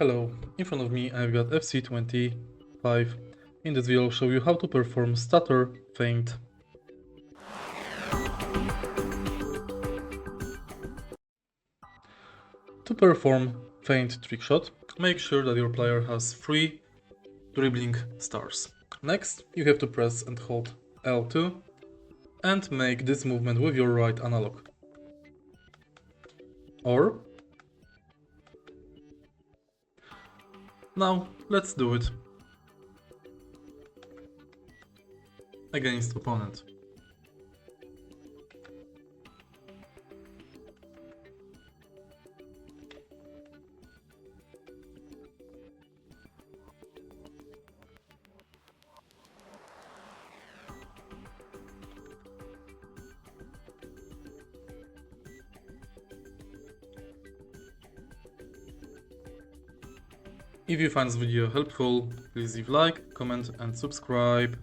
Hello, in front of me I've got FC25. In this video I'll show you how to perform Stutter Faint. To perform Faint trickshot, make sure that your player has 3 dribbling stars. Next, you have to press and hold L2 and make this movement with your right analog. Or now let's do it against opponent. If you find this video helpful, please leave like, comment and subscribe.